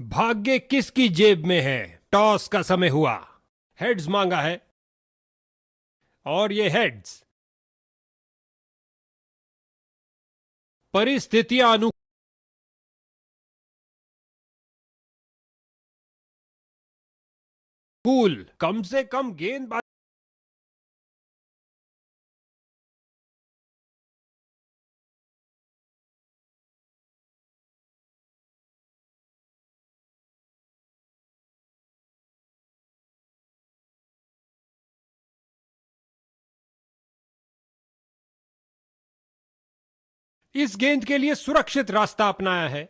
भाग्य किसकी जेब में है? टॉस का समय हुआ। हेड्स मांगा है और ये हेड्स। परिस्थितियां अनुकूल, कम से कम गेंदबाज। इस गेंद के लिए सुरक्षित रास्ता अपनाया है।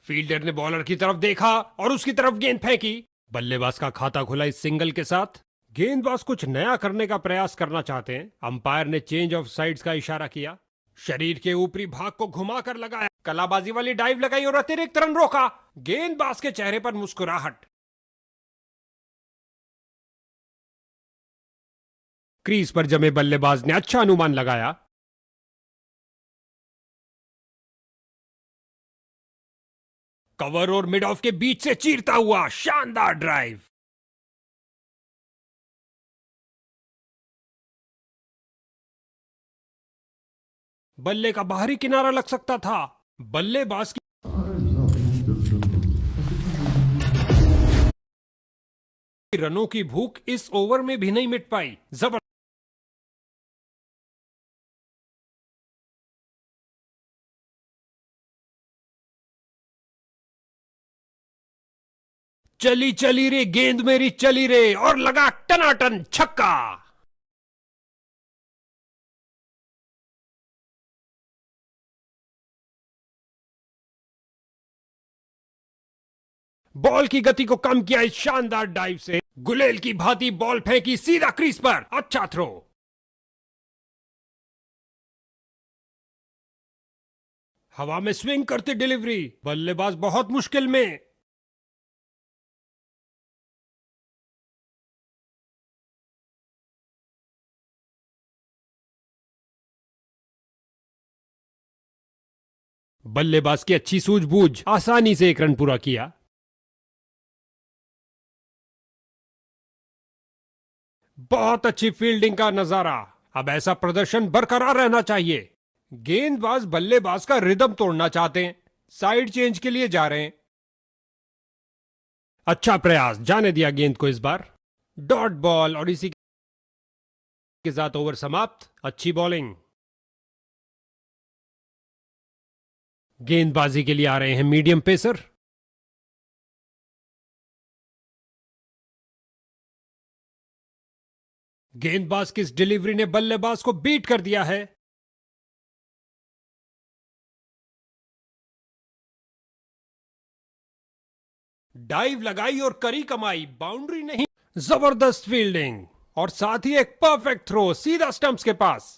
फील्डर ने बॉलर की तरफ देखा और उसकी तरफ गेंद फेंकी। बल्लेबाज का खाता खुला इस सिंगल के साथ। गेंदबाज कुछ नया करने का प्रयास करना चाहते हैं। अंपायर ने चेंज ऑफ साइड्स का इशारा किया। शरीर के ऊपरी भाग को घुमाकर लगाया, कलाबाजी वाली डाइव लगाई और अतिरिक्त रन रोका। गेंदबाज के चेहरे पर मुस्कुराहट। क्रीज पर जमे बल्लेबाज ने अच्छा अनुमान लगाया। कवर और मिड ऑफ के बीच से चीरता हुआ शानदार ड्राइव। बल्ले का बाहरी किनारा लग सकता था। बल्लेबाज की रनों की भूख इस ओवर में भी नहीं मिट पाई। जबरदस्त। चली चली रे गेंद मेरी चली रे, और लगा टनाटन छक्का। बॉल की गति को कम किया इस शानदार डाइव से। गुलेल की भांति बॉल फेंकी सीधा क्रीज पर। अच्छा थ्रो। हवा में स्विंग करती डिलीवरी। बल्लेबाज बहुत मुश्किल में। बल्लेबाज की अच्छी सूझबूझ, आसानी से एक रन पूरा किया। बहुत अच्छी फील्डिंग का नजारा। अब ऐसा प्रदर्शन बरकरार रहना चाहिए। गेंदबाज बल्लेबाज का रिदम तोड़ना चाहते हैं। साइड चेंज के लिए जा रहे हैं। अच्छा प्रयास, जाने दिया गेंद को इस बार। डॉट बॉल, और इसी के साथ ओवर समाप्त। अच्छी बॉलिंग। गेंदबाजी के लिए आ रहे हैं मीडियम पेसर। गेंदबाज की इस डिलीवरी ने बल्लेबाज को बीट कर दिया है। डाइव लगाई और करी कमाई, बाउंड्री नहीं। जबरदस्त फील्डिंग और साथ ही एक परफेक्ट थ्रो सीधा स्टंप्स के पास।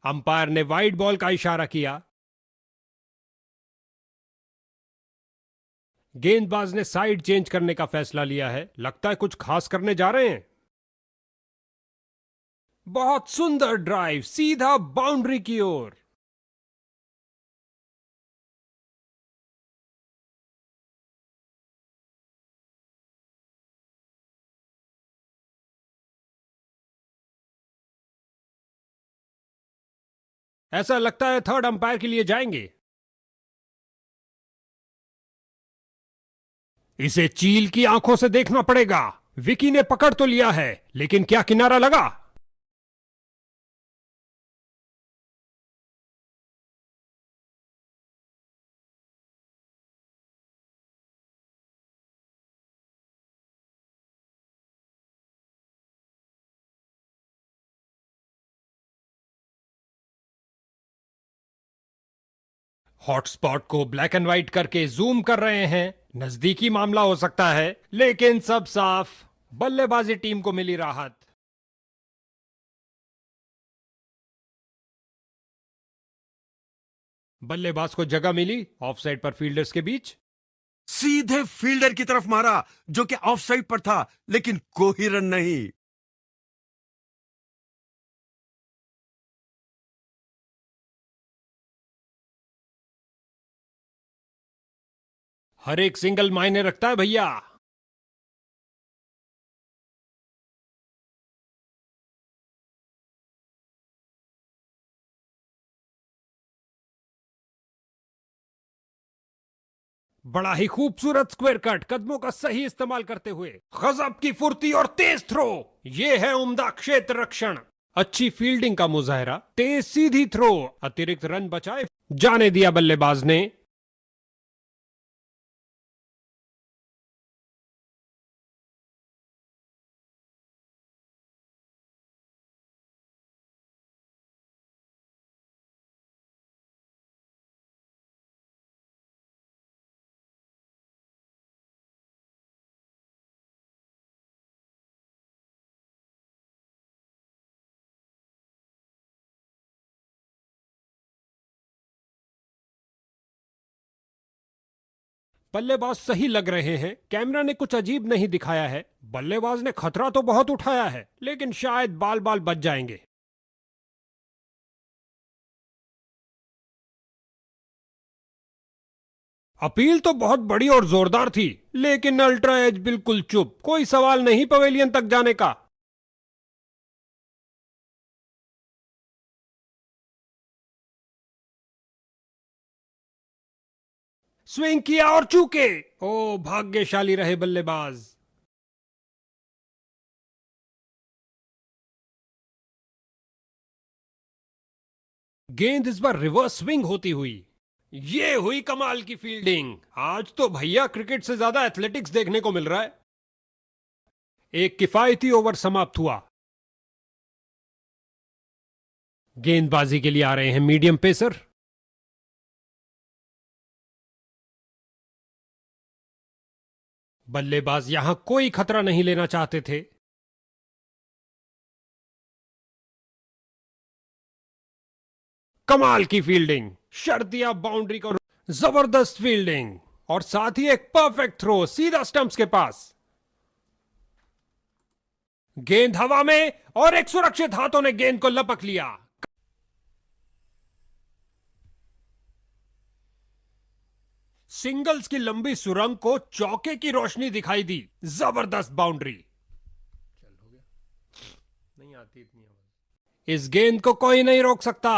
अंपायर ने वाइड बॉल का इशारा किया। गेंदबाज ने साइड चेंज करने का फैसला लिया है। लगता है कुछ खास करने जा रहे हैं। बहुत सुंदर ड्राइव सीधा बाउंड्री की ओर। ऐसा लगता है थर्ड अंपायर के लिए जाएंगे। इसे चील की आंखों से देखना पड़ेगा। विकी ने पकड़ तो लिया है, लेकिन क्या किनारा लगा? हॉटस्पॉट को ब्लैक एंड व्हाइट करके जूम कर रहे हैं। नजदीकी मामला हो सकता है, लेकिन सब साफ। बल्लेबाजी टीम को मिली राहत। बल्लेबाज को जगह मिली ऑफ साइड पर फील्डर्स के बीच। सीधे फील्डर की तरफ मारा, जो कि ऑफ साइड पर था, लेकिन कोई रन नहीं। हर एक सिंगल मायने रखता है भैया। बड़ा ही खूबसूरत स्क्वायर कट, कदमों का सही इस्तेमाल करते हुए गजब की फुर्ती और तेज थ्रो। ये है उम्दा क्षेत्र रक्षण, अच्छी फील्डिंग का मुजाहरा, तेज सीधी थ्रो, अतिरिक्त रन बचाए जाने दिया बल्लेबाज ने। बल्लेबाज सही लग रहे हैं, कैमरा ने कुछ अजीब नहीं दिखाया है। बल्लेबाज ने खतरा तो बहुत उठाया है, लेकिन शायद बाल बाल बच जाएंगे। अपील तो बहुत बड़ी और जोरदार थी, लेकिन अल्ट्रा एज बिल्कुल चुप, कोई सवाल नहीं पवेलियन तक जाने का। स्विंग किया और चूके। ओ भाग्यशाली रहे बल्लेबाज। गेंद इस बार रिवर्स स्विंग होती हुई। ये हुई कमाल की फील्डिंग। आज तो भैया क्रिकेट से ज्यादा एथलेटिक्स देखने को मिल रहा है। एक किफायती ओवर समाप्त हुआ। गेंदबाजी के लिए आ रहे हैं मीडियम पेसर। बल्लेबाज यहां कोई खतरा नहीं लेना चाहते थे। कमाल की फील्डिंग, शर्तिया बाउंड्री को, जबरदस्त फील्डिंग और साथ ही एक परफेक्ट थ्रो सीधा स्टंप्स के पास। गेंद हवा में और एक सुरक्षित हाथों ने गेंद को लपक लिया। सिंगल्स की लंबी सुरंग को चौके की रोशनी दिखाई दी। जबरदस्त बाउंड्री। चल हो गया, नहीं आती इतनी आवाज। इस गेंद को कोई नहीं रोक सकता।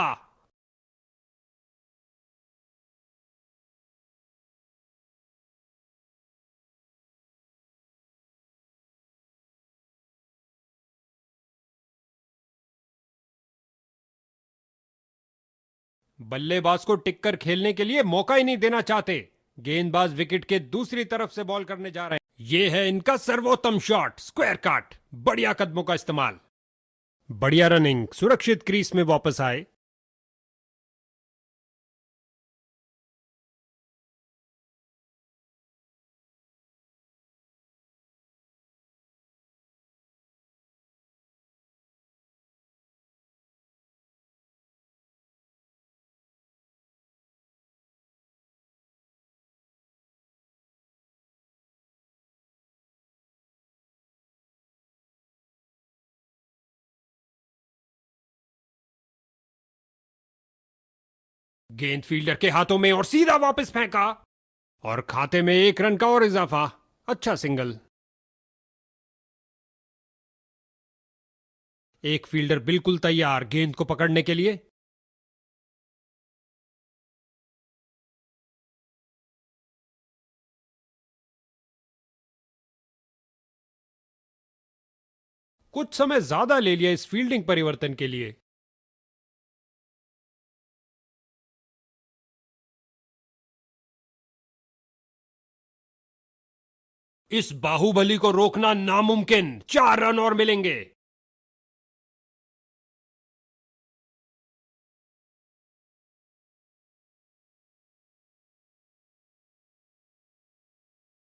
बल्लेबाज को टिककर खेलने के लिए मौका ही नहीं देना चाहते। गेंदबाज विकेट के दूसरी तरफ से बॉल करने जा रहे हैं। यह है इनका सर्वोत्तम शॉट, स्क्वायर कट। बढ़िया कदमों का इस्तेमाल, बढ़िया रनिंग, सुरक्षित क्रीज में वापस आए। गेंद फील्डर के हाथों में और सीधा वापस फेंका और खाते में एक रन का और इजाफा। अच्छा सिंगल। एक फील्डर बिल्कुल तैयार गेंद को पकड़ने के लिए। कुछ समय ज्यादा ले लिया इस फील्डिंग परिवर्तन के लिए। इस बाहुबली को रोकना नामुमकिन, 4 रन और मिलेंगे।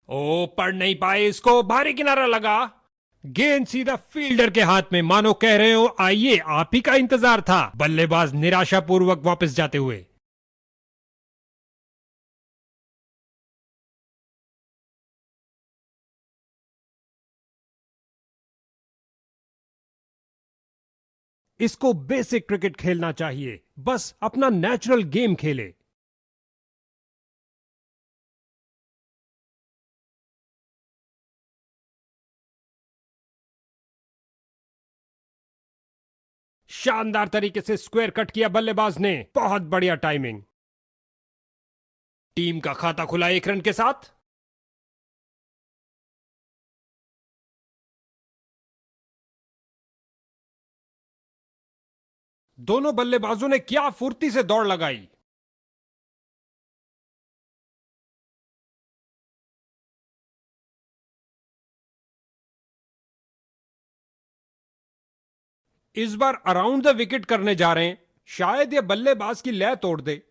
ओ पढ़ नहीं पाए, इसको भारी किनारा लगा। गेंद सीधा फील्डर के हाथ में, मानो कह रहे हो आइए आप ही का इंतजार था। बल्लेबाज निराशापूर्वक वापस जाते हुए। इसको बेसिक क्रिकेट खेलना चाहिए, बस अपना नेचुरल गेम खेले। शानदार तरीके से स्क्वायर कट किया बल्लेबाज ने, बहुत बढ़िया टाइमिंग। टीम का खाता खुला 1 रन के साथ। दोनों बल्लेबाजों ने क्या फुर्ती से दौड़ लगाई। इस बार अराउंड द विकेट करने जा रहे हैं, शायद यह बल्लेबाज की लय तोड़ दे।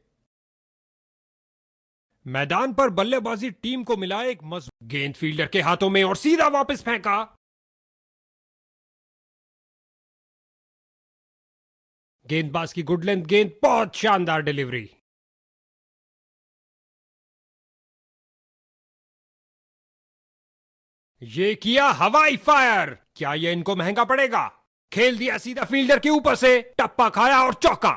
मैदान पर बल्लेबाजी टीम को मिला एक मजबूत गेंद फील्डर के हाथों में और सीधा वापस फेंका। गेंदबाज की गुड लेंथ गेंद, बहुत शानदार डिलीवरी। ये किया हवाई फायर, क्या ये इनको महंगा पड़ेगा। खेल दिया सीधा फील्डर के ऊपर से, टप्पा खाया और चौका।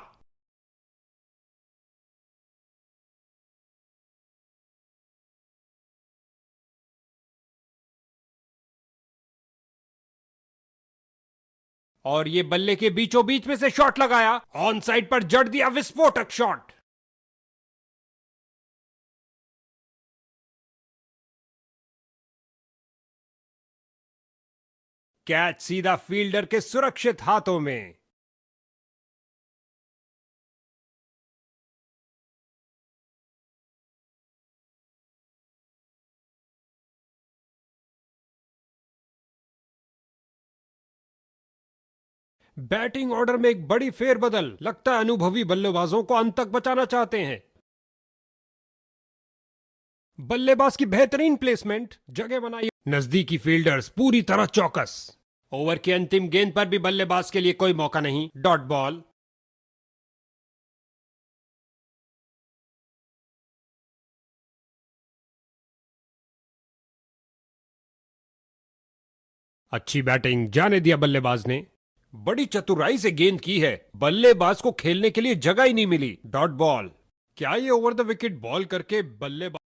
और ये बल्ले के बीचों बीच में से शॉट लगाया, ऑन साइड पर जड़ दिया विस्फोटक शॉट। कैच सीधा फील्डर के सुरक्षित हाथों में। बैटिंग ऑर्डर में एक बड़ी फेरबदल, लगता है अनुभवी बल्लेबाजों को अंत तक बचाना चाहते हैं। बल्लेबाज की बेहतरीन प्लेसमेंट, जगह बनाई। नजदीकी फील्डर्स पूरी तरह चौकस। ओवर की अंतिम गेंद पर भी बल्लेबाज के लिए कोई मौका नहीं, डॉट बॉल। अच्छी बैटिंग, जाने दिया बल्लेबाज ने। बड़ी चतुराई से गेंद की है, बल्लेबाज को खेलने के लिए जगह ही नहीं मिली, डॉट बॉल। क्या ये ओवर द विकेट बॉल करके बल्लेबाज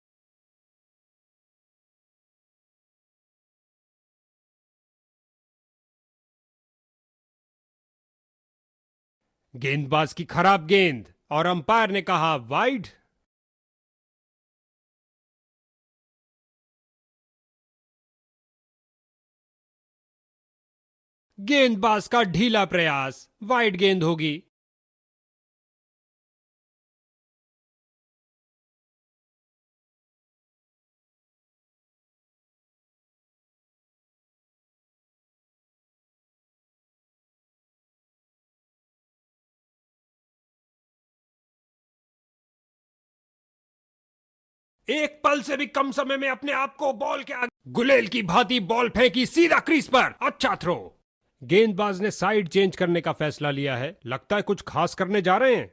गेंदबाज की खराब गेंद और अंपायर ने कहा वाइड। गेंदबाज का ढीला प्रयास, वाइड गेंद होगी। एक पल से भी कम समय में अपने आप को बॉल के आगे गुलेल की भांति बॉल फेंकी सीधा क्रीज पर, अच्छा थ्रो। गेंदबाज ने साइड चेंज करने का फैसला लिया है, लगता है कुछ खास करने जा रहे हैं।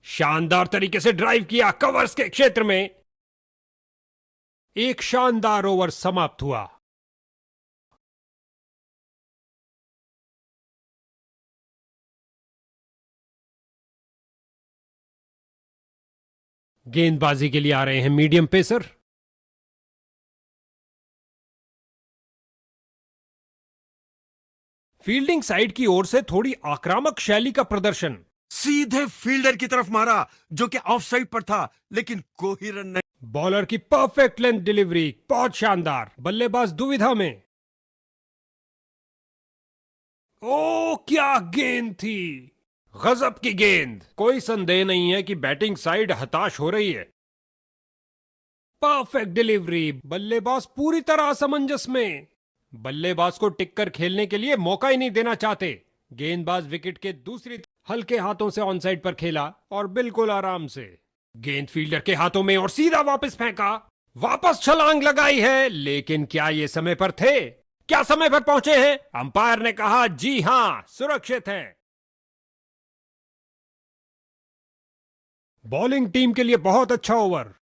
शानदार तरीके से ड्राइव किया कवर्स के क्षेत्र में। एक शानदार ओवर समाप्त हुआ। गेंदबाजी के लिए आ रहे हैं मीडियम पेसर। फील्डिंग साइड की ओर से थोड़ी आक्रामक शैली का प्रदर्शन। सीधे फील्डर की तरफ मारा, जो कि ऑफ साइड पर था, लेकिन कोई रन नहीं। बॉलर की परफेक्ट लेंथ डिलीवरी, बहुत शानदार। बल्लेबाज दुविधा में। ओ क्या गेंद थी, गजब की गेंद। कोई संदेह नहीं है कि बैटिंग साइड हताश हो रही है। परफेक्ट डिलीवरी, बल्लेबाज पूरी तरह असमंजस में। बल्लेबाज को टिककर खेलने के लिए मौका ही नहीं देना चाहते। गेंदबाज विकेट के दूसरी हल्के हाथों से ऑन साइड पर खेला और बिल्कुल आराम से। गेंद फील्डर के हाथों में और सीधा वापस फेंका। वापस छलांग लगाई है, लेकिन क्या ये समय पर थे? क्या समय पर पहुंचे हैं? अंपायर ने कहा जी हां, सुरक्षित है। बॉलिंग टीम के लिए बहुत अच्छा ओवर।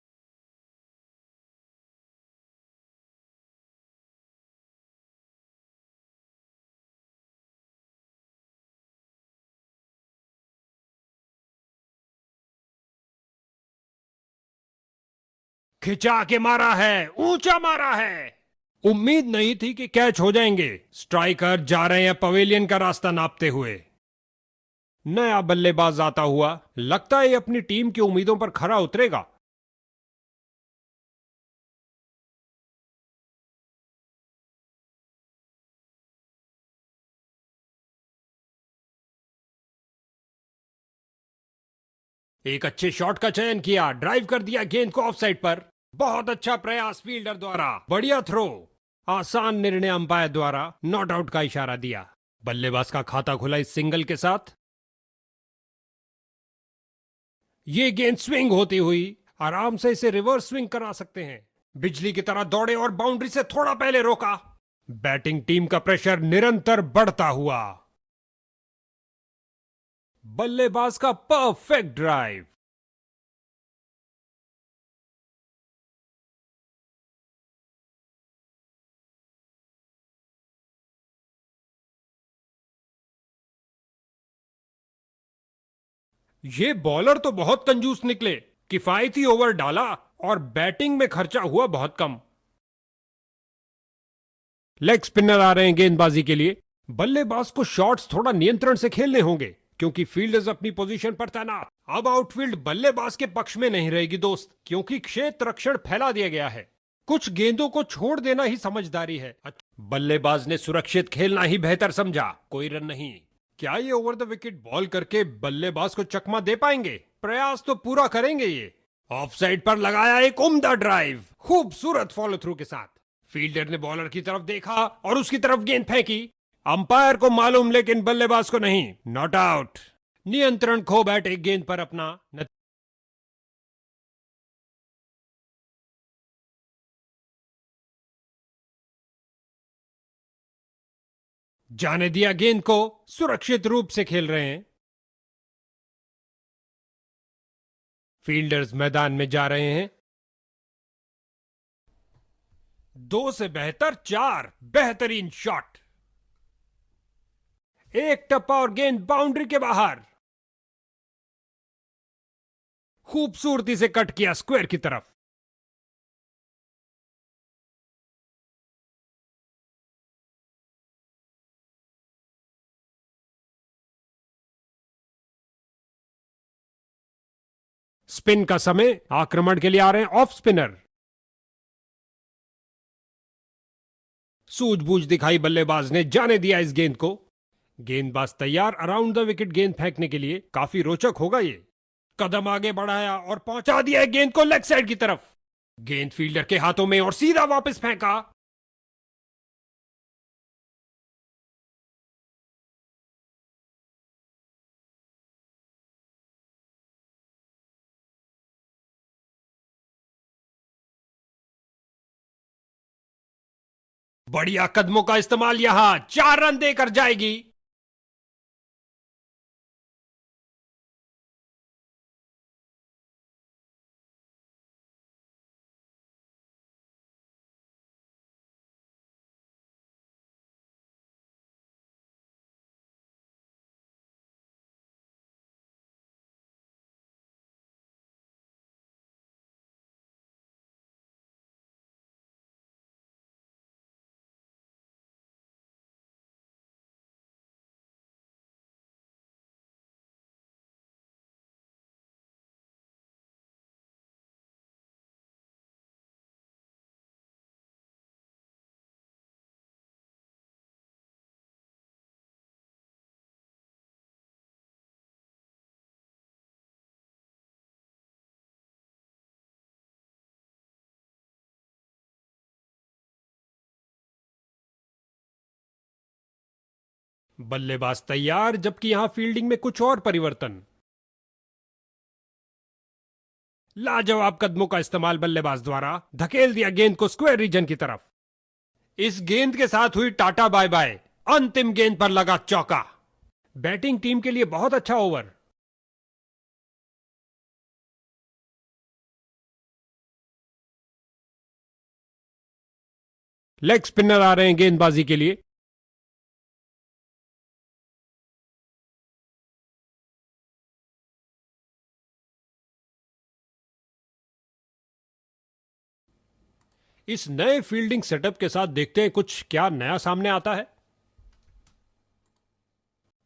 खिंचा के मारा है, ऊंचा मारा है। उम्मीद नहीं थी कि कैच हो जाएंगे। स्ट्राइकर जा रहे हैं पवेलियन का रास्ता नापते हुए। नया बल्लेबाज आता हुआ, लगता है ये अपनी टीम की उम्मीदों पर खरा उतरेगा। एक अच्छे शॉट का चयन किया, ड्राइव कर दिया गेंद को ऑफ साइड पर। बहुत अच्छा प्रयास फील्डर द्वारा, बढ़िया थ्रो। आसान निर्णय अंपायर द्वारा, नॉट आउट का इशारा दिया। बल्लेबाज का खाता खुला इस सिंगल के साथ। ये गेंद स्विंग होती हुई आराम से इसे रिवर्स स्विंग करा सकते हैं। बिजली की तरह दौड़े और बाउंड्री से थोड़ा पहले रोका। बैटिंग टीम का प्रेशर निरंतर बढ़ता हुआ। बल्लेबाज का परफेक्ट ड्राइव। ये बॉलर तो बहुत कंजूस निकले। किफायती ओवर डाला और बैटिंग में खर्चा हुआ बहुत कम। लेग स्पिनर आ रहे हैं गेंदबाजी के लिए। बल्लेबाज को शॉट्स थोड़ा नियंत्रण से खेलने होंगे क्योंकि फील्डर्स अपनी पोजीशन पर तैनात। अब आउटफील्ड बल्लेबाज के पक्ष में नहीं रहेगी दोस्त, क्योंकि क्षेत्र रक्षण फैला दिया गया है। कुछ गेंदों को छोड़ देना ही समझदारी है। बल्लेबाज ने सुरक्षित खेलना ही बेहतर समझा, कोई रन नहीं। क्या ये ओवर द विकेट बॉल करके बल्लेबाज को चकमा दे पाएंगे? प्रयास तो पूरा करेंगे ये। ऑफ साइड पर लगाया एक उम्दा ड्राइव, खूबसूरत फॉलो थ्रू के साथ। फील्डर ने बॉलर की तरफ देखा और उसकी तरफ गेंद फेंकी। अंपायर को मालूम लेकिन बल्लेबाज को नहीं, नॉट आउट। नियंत्रण खो बैठे गेंद पर अपना। जाने दिया गेंद को, सुरक्षित रूप से खेल रहे हैं। फील्डर्स मैदान में जा रहे हैं। 2 से बेहतर 4, बेहतरीन शॉट। एक टप्पा और गेंद बाउंड्री के बाहर। खूबसूरती से कट किया स्क्वायर की तरफ। स्पिन का समय, आक्रमण के लिए आ रहे हैं ऑफ स्पिनर। सूझबूझ दिखाई बल्लेबाज ने, जाने दिया इस गेंद को। गेंदबाज तैयार अराउंड द विकेट गेंद फेंकने के लिए। काफी रोचक होगा ये। कदम आगे बढ़ाया और पहुंचा दिया गेंद को लेग साइड की तरफ। गेंद फील्डर के हाथों में और सीधा वापस फेंका। बढ़िया कदमों का इस्तेमाल, यहां 4 रन देकर जाएगी। बल्लेबाज तैयार, जबकि यहां फील्डिंग में कुछ और परिवर्तन। लाजवाब कदमों का इस्तेमाल बल्लेबाज द्वारा, धकेल दिया गेंद को स्क्वायर रीजन की तरफ। इस गेंद के साथ हुई टाटा बाय बाय। अंतिम गेंद पर लगा चौका। बैटिंग टीम के लिए बहुत अच्छा ओवर। लेग स्पिनर आ रहे हैं गेंदबाजी के लिए। इस नए फील्डिंग सेटअप के साथ देखते हैं कुछ क्या नया सामने आता है।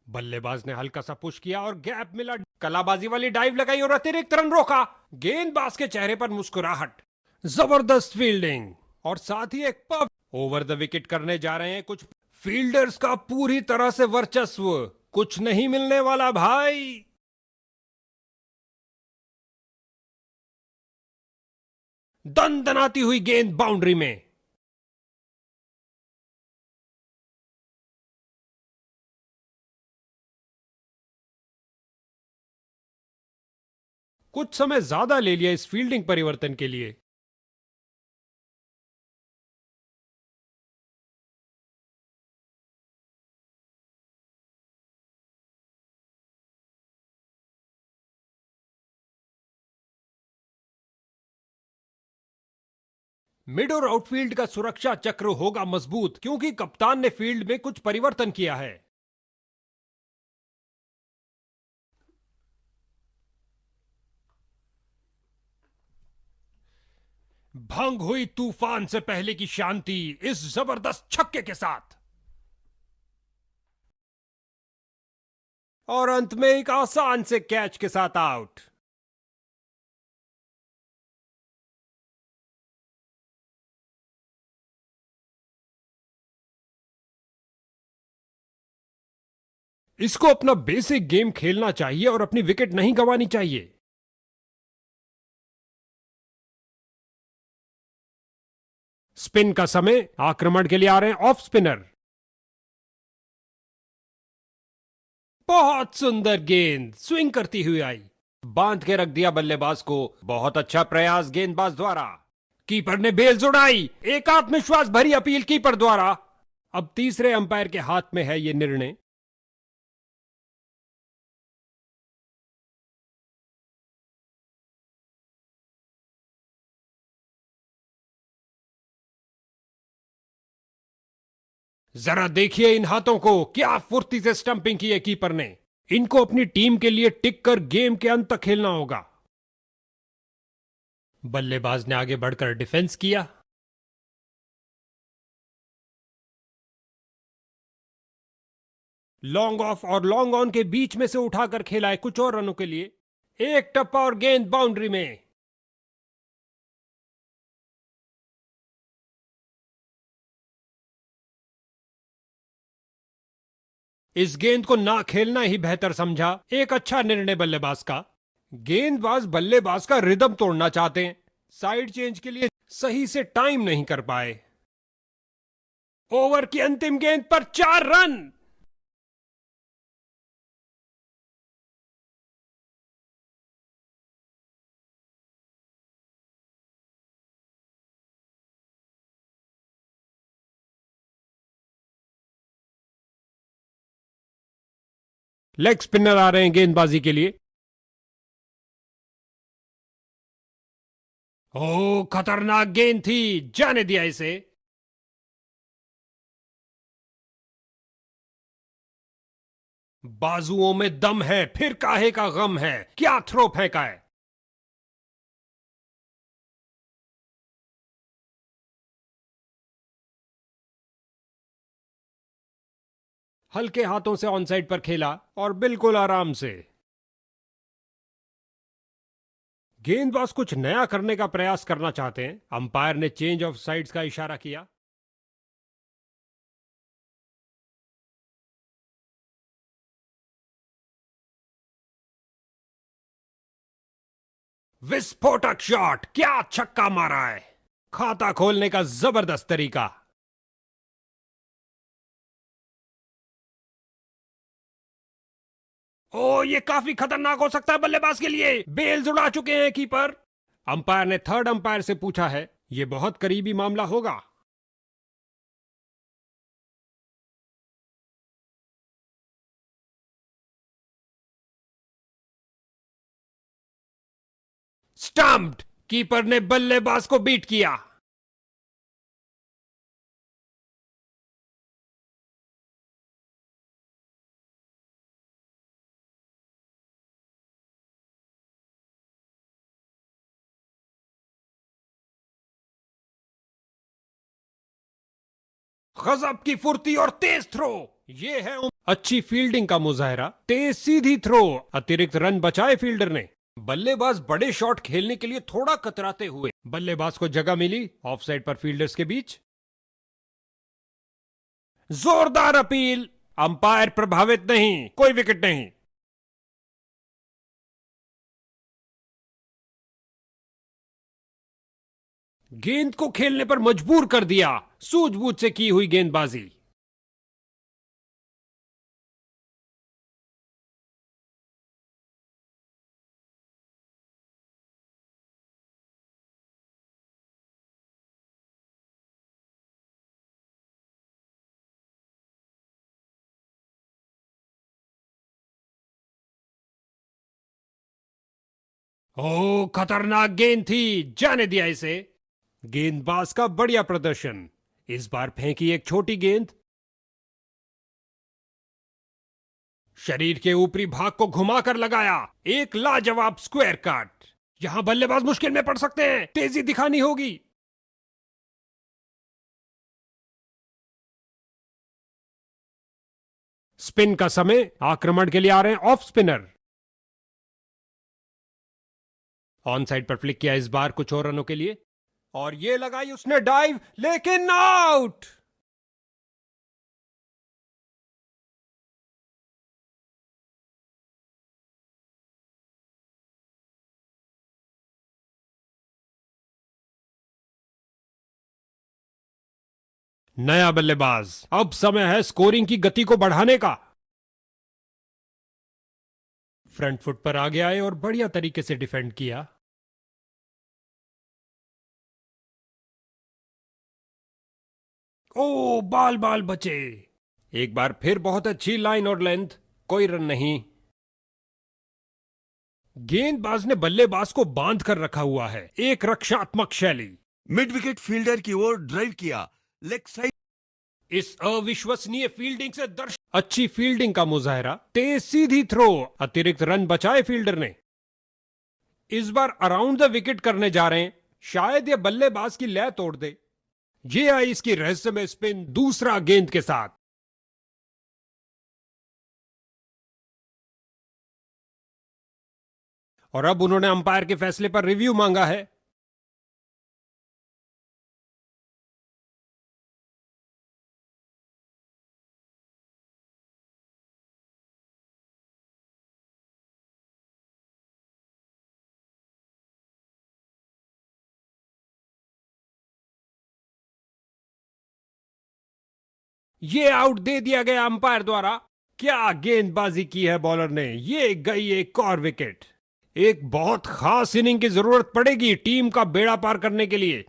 बल्लेबाज ने हल्का सा पुश किया और गैप मिला, कलाबाजी वाली डाइव लगाई और अतिरिक्त रन रोका। गेंदबाज के चेहरे पर मुस्कुराहट, जबरदस्त फील्डिंग और साथ ही एक पफ ओवर द विकेट करने जा रहे हैं कुछ फील्डर्स का पूरी तरह से वर्चस्व, कुछ नहीं मिलने वाला भाई। दनदनाती हुई गेंद बाउंड्री में। कुछ समय ज्यादा ले लिया इस फील्डिंग परिवर्तन के लिए। मिड और आउटफील्ड का सुरक्षा चक्र होगा मजबूत क्योंकि कप्तान ने फील्ड में कुछ परिवर्तन किया है। भंग हुई तूफान से पहले की शांति इस जबरदस्त छक्के के साथ, और अंत में एक आसान से कैच के साथ आउट। इसको अपना बेसिक गेम खेलना चाहिए और अपनी विकेट नहीं गंवानी चाहिए। स्पिन का समय, आक्रमण के लिए आ रहे हैं ऑफ स्पिनर। बहुत सुंदर गेंद स्विंग करती हुई आई, बांध के रख दिया बल्लेबाज को। बहुत अच्छा प्रयास गेंदबाज द्वारा। कीपर ने बेल्स उड़ाई, एक आत्मविश्वास भरी अपील कीपर द्वारा। अब तीसरे अंपायर के हाथ में है यह निर्णय। जरा देखिए इन हाथों को, क्या फुर्ती से स्टंपिंग की है कीपर ने। इनको अपनी टीम के लिए टिक कर गेम के अंत तक खेलना होगा। बल्लेबाज ने आगे बढ़कर डिफेंस किया। लॉन्ग ऑफ और लॉन्ग ऑन के बीच में से उठाकर खेला है कुछ और रनों के लिए। एक टप्पा और गेंद बाउंड्री में। इस गेंद को ना खेलना ही बेहतर समझा। एक अच्छा निर्णय बल्लेबाज का। गेंदबाज बल्लेबाज का रिदम तोड़ना चाहते हैं, साइड चेंज के लिए सही से टाइम नहीं कर पाए। ओवर की अंतिम गेंद पर 4 रन। लेग स्पिनर आ रहे हैं गेंदबाजी के लिए। ओ खतरनाक गेंद थी, जाने दिया इसे। बाजुओं में दम है, फिर काहे का गम है, क्या थ्रो फेंका है। हल्के हाथों से ऑन साइड पर खेला और बिल्कुल आराम से। गेंदबाज कुछ नया करने का प्रयास करना चाहते हैं। अंपायर ने चेंज ऑफ साइड्स का इशारा किया। विस्फोटक शॉट, क्या छक्का मारा है। खाता खोलने का जबरदस्त तरीका। ओ ये काफी खतरनाक हो सकता है बल्लेबाज के लिए। बेल्स उड़ा चुके हैं कीपर। अंपायर ने थर्ड अंपायर से पूछा है, यह बहुत करीबी मामला होगा। स्टंप्ड, कीपर ने बल्लेबाज को बीट किया। गजब की फुर्ती और तेज थ्रो। ये है अच्छी फील्डिंग का मुजाहरा, तेज सीधी थ्रो, अतिरिक्त रन बचाए फील्डर ने। बल्लेबाज बड़े शॉट खेलने के लिए थोड़ा कतराते हुए, बल्लेबाज को जगह मिली ऑफ साइड पर फील्डर्स के बीच। जोरदार अपील, अंपायर प्रभावित नहीं, कोई विकेट नहीं। गेंद को खेलने पर मजबूर कर दिया, सूझबूझ से की हुई गेंदबाजी। ओ खतरनाक गेंद थी, जाने दिया इसे। गेंदबाज का बढ़िया प्रदर्शन, इस बार फेंकी एक छोटी गेंद। शरीर के ऊपरी भाग को घुमाकर लगाया, एक लाजवाब स्क्वायर कट। यहां बल्लेबाज मुश्किल में पड़ सकते हैं, तेजी दिखानी होगी। स्पिन का समय, आक्रमण के लिए आ रहे हैं ऑफ स्पिनर। ऑन साइड पर फ्लिक किया इस बार कुछ और रनों के लिए, और ये लगाई उसने डाइव, लेकिन आउट। नया बल्लेबाज, अब समय है स्कोरिंग की गति को बढ़ाने का। फ्रंट फुट पर आगे आए और बढ़िया तरीके से डिफेंड किया। ओ बाल बाल बचे। एक बार फिर बहुत अच्छी लाइन और लेंथ, कोई रन नहीं। गेंदबाज ने बल्लेबाज को बांध कर रखा हुआ है, एक रक्षात्मक शैली। मिड विकेट फील्डर की ओर ड्राइव किया, लेग साइड। इस अविश्वसनीय फील्डिंग से दर्शक, अच्छी फील्डिंग का मुजाहरा, तेज सीधी थ्रो, अतिरिक्त रन बचाए फील्डर ने। इस बार अराउंड द विकेट करने जा रहे हैं, शायद यह बल्लेबाज की लय तोड़ दे। ये आई इसकी रहस्यमय स्पिन दूसरा गेंद के साथ। और अब उन्होंने अंपायर के फैसले पर रिव्यू मांगा है। ये आउट दे दिया गया अंपायर द्वारा। क्या गेंदबाजी की है बॉलर ने, ये गई एक और विकेट। एक बहुत खास इनिंग की जरूरत पड़ेगी टीम का बेड़ा पार करने के लिए।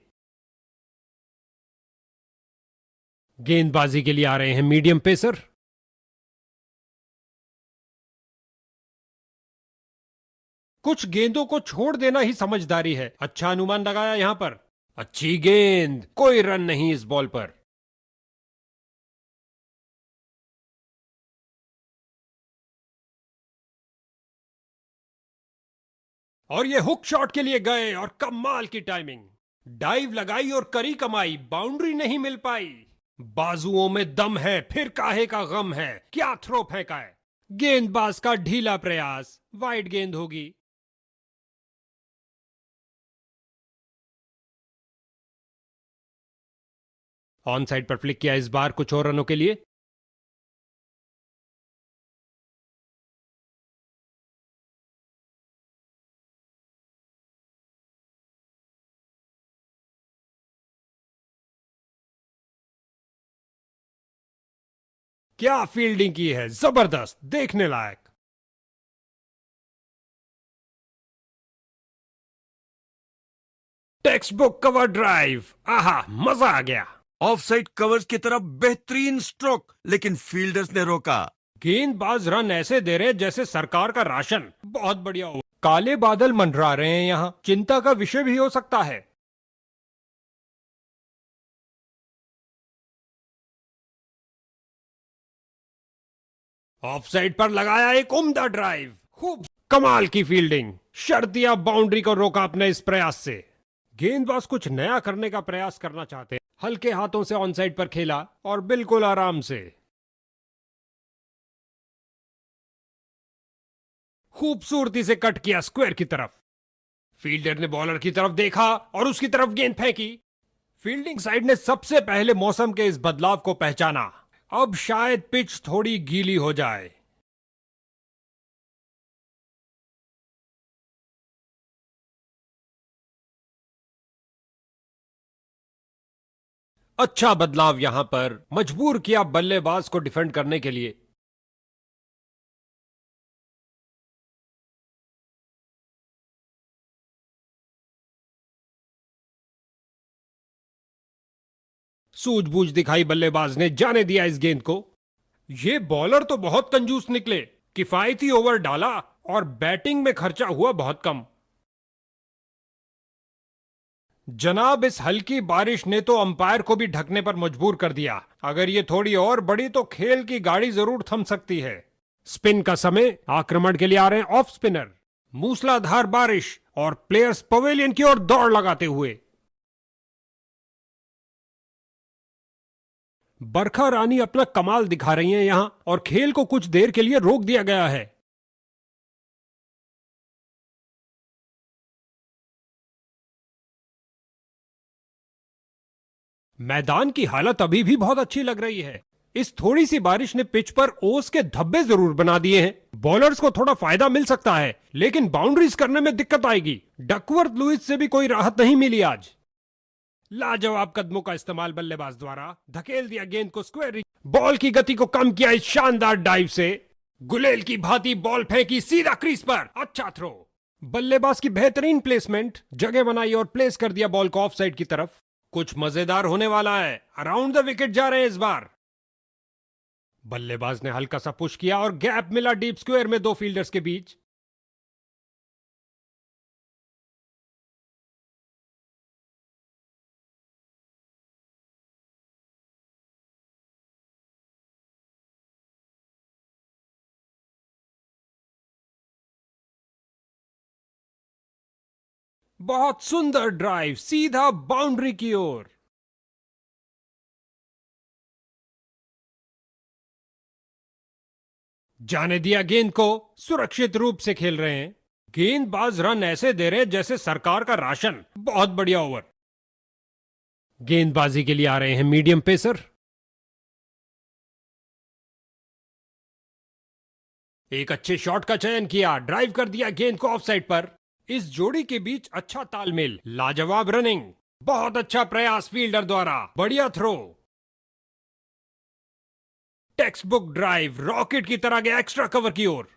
गेंदबाजी के लिए आ रहे हैं मीडियम पेसर। कुछ गेंदों को छोड़ देना ही समझदारी है, अच्छा अनुमान लगाया यहां पर। अच्छी गेंद, कोई रन नहीं इस बॉल पर। और ये हुक शॉट के लिए गए और कमाल की टाइमिंग, डाइव लगाई और करी कमाई, बाउंड्री नहीं मिल पाई। बाजुओं में दम है, फिर काहे का गम है, क्या थ्रो फेंका है। गेंदबाज का ढीला प्रयास, वाइड गेंद होगी। ऑन साइड पर फ्लिक किया इस बार कुछ और रनों के लिए। क्या फील्डिंग की है, जबरदस्त, देखने लायक। टेक्स्ट बुक कवर ड्राइव, आहा मजा आ गया। ऑफ साइड कवर्स की तरफ बेहतरीन स्ट्रोक, लेकिन फील्डर्स ने रोका। गेंदबाज रन ऐसे दे रहे हैं जैसे सरकार का राशन, बहुत बढ़िया ओवर। काले बादल मंडरा रहे हैं यहां, चिंता का विषय भी हो सकता है। ऑफ साइड पर लगाया एक उम्दा ड्राइव, खूब कमाल की फील्डिंग, शर्तिया बाउंड्री को रोका अपने इस प्रयास से। गेंदबाज कुछ नया करने का प्रयास करना चाहते हैं। हल्के हाथों से ऑन साइड पर खेला और बिल्कुल आराम से खूबसूरती से कट किया स्क्वायर की तरफ। फील्डर ने बॉलर की तरफ देखा और उसकी तरफ गेंद फेंकी। फील्डिंग साइड ने सबसे पहले मौसम के इस बदलाव को पहचाना। अब शायद पिच थोड़ी गीली हो जाए। अच्छा बदलाव यहां पर मजबूर किया बल्लेबाज को डिफेंड करने के लिए। सूझबूझ दिखाई बल्लेबाज ने, जाने दिया इस गेंद को। ये बॉलर तो बहुत कंजूस निकले। किफायती ओवर डाला और बैटिंग में खर्चा हुआ बहुत कम। जनाब, इस हल्की बारिश ने तो अंपायर को भी ढकने पर मजबूर कर दिया। अगर ये थोड़ी और बड़ी तो खेल की गाड़ी जरूर थम सकती है। स्पिन का समय, आक्रमण के लिए आ रहे हैं ऑफ स्पिनर। मूसलाधार बारिश और प्लेयर्स पवेलियन की ओर दौड़ लगाते हुए। बरखा रानी अपना कमाल दिखा रही हैं यहां और खेल को कुछ देर के लिए रोक दिया गया है। मैदान की हालत अभी भी बहुत अच्छी लग रही है। इस थोड़ी सी बारिश ने पिच पर ओस के धब्बे जरूर बना दिए हैं। बॉलर्स को थोड़ा फायदा मिल सकता है, लेकिन बाउंड्रीज करने में दिक्कत आएगी। डकवर्थ लुइस से भी कोई राहत नहीं मिली आज। लाजवाब कदमों का इस्तेमाल बल्लेबाज द्वारा धकेल दिया गेंद को स्क्वायर। बॉल की गति को कम किया इस शानदार डाइव से। गुलेल की भांति बॉल फेंकी सीधा क्रीज पर। अच्छा थ्रो। बल्लेबाज की बेहतरीन प्लेसमेंट, जगह बनाई और प्लेस कर दिया बॉल को ऑफ साइड की तरफ। कुछ मजेदार होने वाला है। अराउंड द विकेट जा रहे हैं इस बार। बल्लेबाज ने हल्का सा पुश किया और गैप मिला डीप स्क्वायर में दो फील्डर्स के बीच। बहुत सुंदर ड्राइव सीधा बाउंड्री की ओर। जाने दिया गेंद को। सुरक्षित रूप से खेल रहे हैं। गेंदबाज रन ऐसे दे रहे हैं जैसे सरकार का राशन। बहुत बढ़िया ओवर। गेंदबाजी के लिए आ रहे हैं मीडियम पेसर। एक अच्छे शॉट का चयन किया, ड्राइव कर दिया गेंद को ऑफ साइड पर। इस जोड़ी के बीच अच्छा तालमेल, लाजवाब रनिंग। बहुत अच्छा प्रयास फील्डर द्वारा, बढ़िया throw. Textbook drive rocket की तरह गया एक्स्ट्रा कवर की ओर।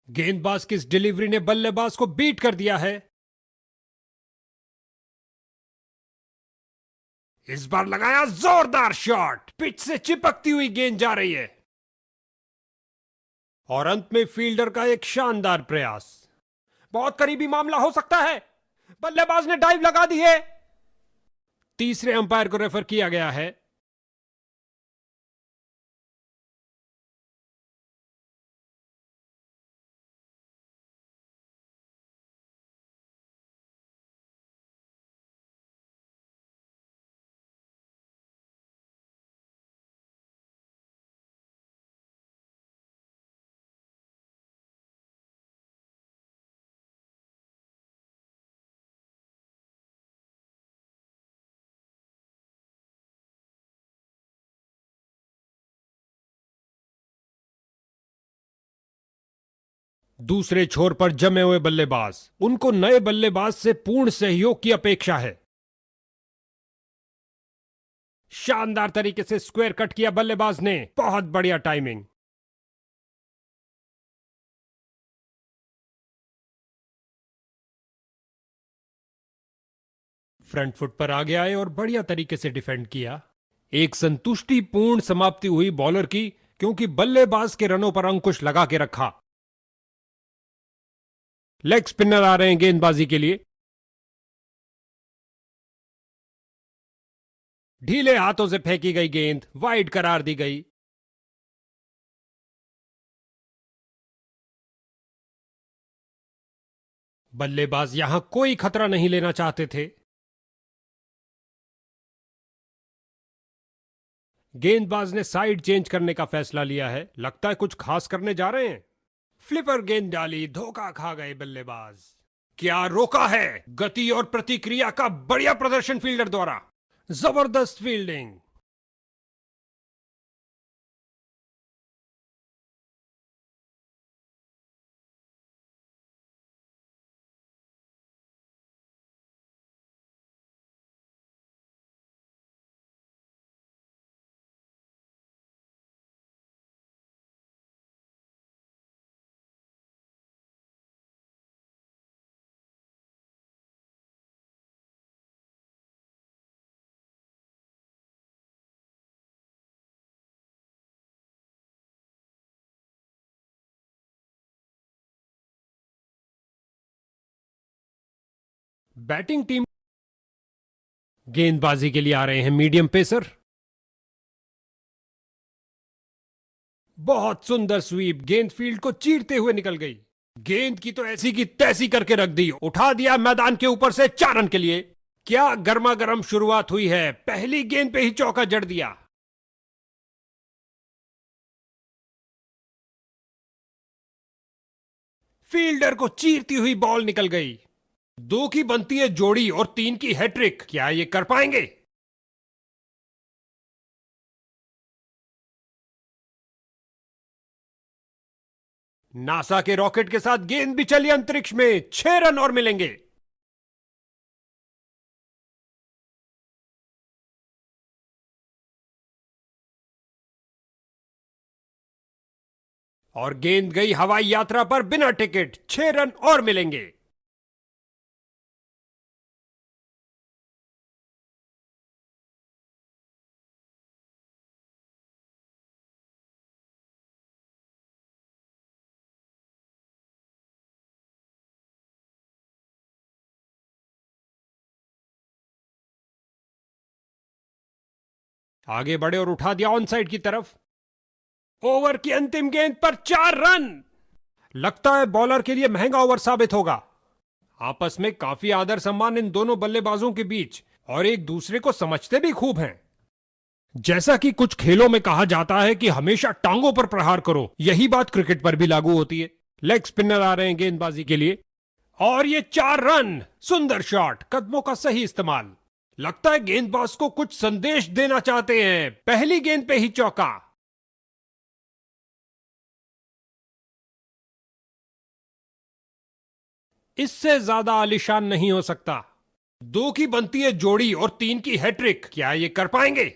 गेंदबाज की इस डिलीवरी ने बल्लेबाज को बीट कर दिया है। इस बार लगाया जोरदार शॉट। पिच से चिपकती हुई गेंद जा रही है और अंत में फील्डर का एक शानदार प्रयास। बहुत करीबी मामला हो सकता है। बल्लेबाज ने डाइव लगा दी है। तीसरे अंपायर को रेफर किया गया है। दूसरे छोर पर जमे हुए बल्लेबाज, उनको नए बल्लेबाज से पूर्ण सहयोग की अपेक्षा है। शानदार तरीके से स्क्वायर कट किया बल्लेबाज ने। बहुत बढ़िया टाइमिंग। फ्रंट फुट पर आगे आए और बढ़िया तरीके से डिफेंड किया। एक संतुष्टिपूर्ण समाप्ति हुई बॉलर की, क्योंकि बल्लेबाज के रनों पर अंकुश लगा के रखा। लेग स्पिनर आ रहे हैं गेंदबाजी के लिए। ढीले हाथों से फेंकी गई गेंद वाइड करार दी गई। बल्लेबाज यहां कोई खतरा नहीं लेना चाहते थे। गेंदबाज ने साइड चेंज करने का फैसला लिया है। लगता है कुछ खास करने जा रहे हैं। फ्लिपर गेंद डाली, धोखा खा गए बल्लेबाज। क्या रोका है! गति और प्रतिक्रिया का बढ़िया प्रदर्शन फील्डर द्वारा। जबरदस्त फील्डिंग। बैटिंग टीम गेंदबाजी के लिए आ रहे हैं मीडियम पेसर। बहुत सुंदर स्वीप, गेंद फील्ड को चीरते हुए निकल गई। गेंद की तो ऐसी की तैसी करके रख दी, उठा दिया मैदान के ऊपर से 4 रन के लिए। क्या गर्मा गर्म शुरुआत हुई है! पहली गेंद पे ही चौका जड़ दिया। फील्डर को चीरती हुई बॉल निकल गई। 2 की बनती है जोड़ी और 3 की हैट्रिक। क्या ये कर पाएंगे? नासा के रॉकेट के साथ गेंद भी चली अंतरिक्ष में। 6 रन और मिलेंगे। और गेंद गई हवाई यात्रा पर बिना टिकट। 6 रन और मिलेंगे। आगे बढ़े और उठा दिया ऑन साइड की तरफ। ओवर की अंतिम गेंद पर 4 रन। लगता है बॉलर के लिए महंगा ओवर साबित होगा। आपस में काफी आदर सम्मान इन दोनों बल्लेबाजों के बीच, और एक दूसरे को समझते भी खूब हैं। जैसा कि कुछ खेलों में कहा जाता है कि हमेशा टांगों पर प्रहार करो, यही बात क्रिकेट पर भी लागू होती है। लेग स्पिनर आ रहे हैं गेंदबाजी के लिए, और ये 4 रन। सुंदर शॉट, कदमों का सही इस्तेमाल। लगता है गेंदबाज को कुछ संदेश देना चाहते हैं। पहली गेंद पे ही चौका। इससे ज्यादा आलीशान नहीं हो सकता। 2 की बनती है जोड़ी और 3 की हैट्रिक। क्या ये कर पाएंगे?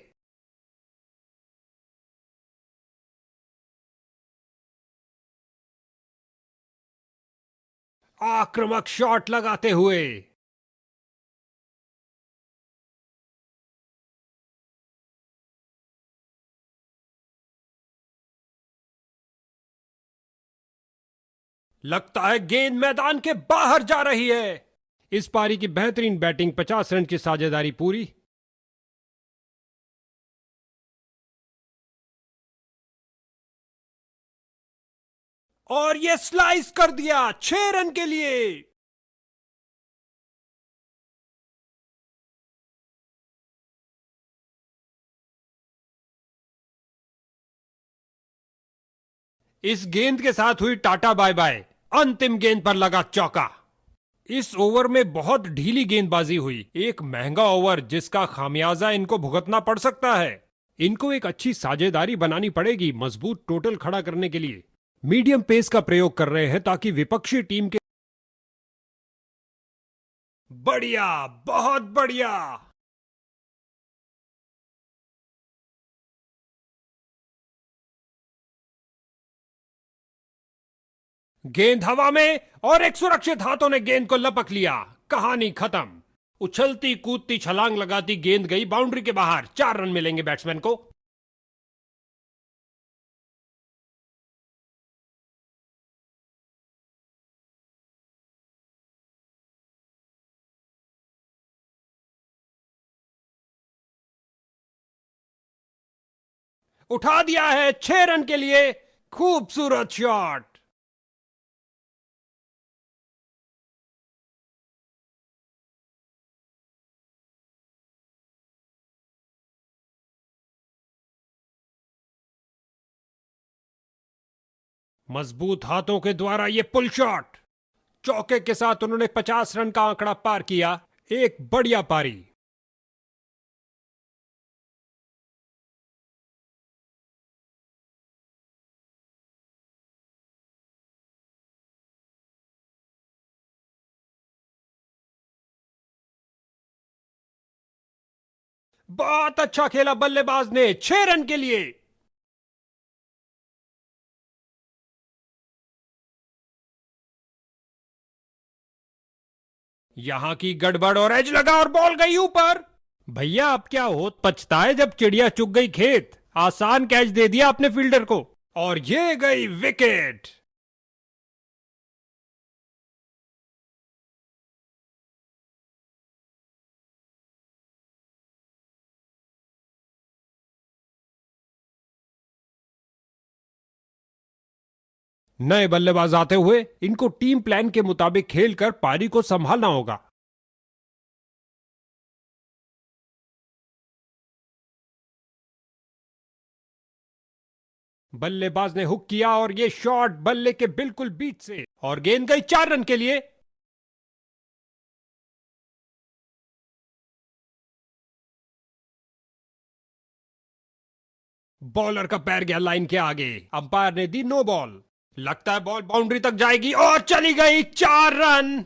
आक्रामक शॉट लगाते हुए। लगता है गेंद मैदान के बाहर जा रही है। इस पारी की बेहतरीन बैटिंग, 50 रन की साझेदारी पूरी। और ये स्लाइस कर दिया 6 रन के लिए। इस गेंद के साथ हुई टाटा बाय बाय। अंतिम गेंद पर लगा चौका। इस ओवर में बहुत ढीली गेंदबाजी हुई। एक महंगा ओवर जिसका खामियाजा इनको भुगतना पड़ सकता है। इनको एक अच्छी साझेदारी बनानी पड़ेगी मजबूत टोटल खड़ा करने के लिए। मीडियम पेस का प्रयोग कर रहे हैं ताकि विपक्षी टीम के। बढ़िया, बहुत बढ़िया। गेंद हवा में, और एक सुरक्षित हाथों ने गेंद को लपक लिया। कहानी खत्म। उछलती कूदती छलांग लगाती गेंद गई बाउंड्री के बाहर। 4 रन मिलेंगे बैट्समैन को। उठा दिया है 6 रन के लिए। खूबसूरत शॉट। मजबूत हाथों के द्वारा ये पुल शॉट। चौके के साथ उन्होंने 50 रन का आंकड़ा पार किया। एक बढ़िया पारी। बहुत अच्छा खेला बल्लेबाज ने 6 रन के लिए। यहां की गड़बड़ और एज लगा और बॉल गई ऊपर। भैया अब क्या होत पछताए जब चिड़िया चुग गई खेत। आसान कैच दे दिया अपने फील्डर को और ये गई विकेट। नए बल्लेबाज आते हुए इनको टीम प्लान के मुताबिक खेलकर पारी को संभालना होगा। बल्लेबाज ने हुक किया और ये शॉट बल्ले के बिल्कुल बीच से और गेंद गई 4 रन के लिए। बॉलर का पैर गया लाइन के आगे। अंपायर ने दी नो बॉल। लगता है बॉल बाउंड्री तक जाएगी और चली गई 4 रन।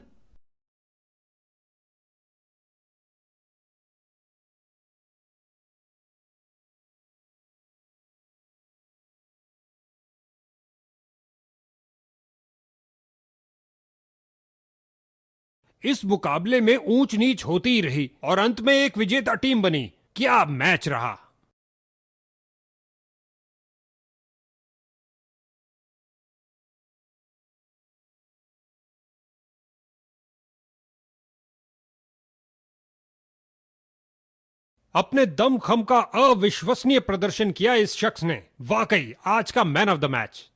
इस मुकाबले में ऊंच नीच होती ही रही और अंत में एक विजेता टीम बनी। क्या मैच रहा। अपने दम खम का अविश्वसनीय प्रदर्शन किया इस शख्स ने। वाकई आज का मैन ऑफ द मैच।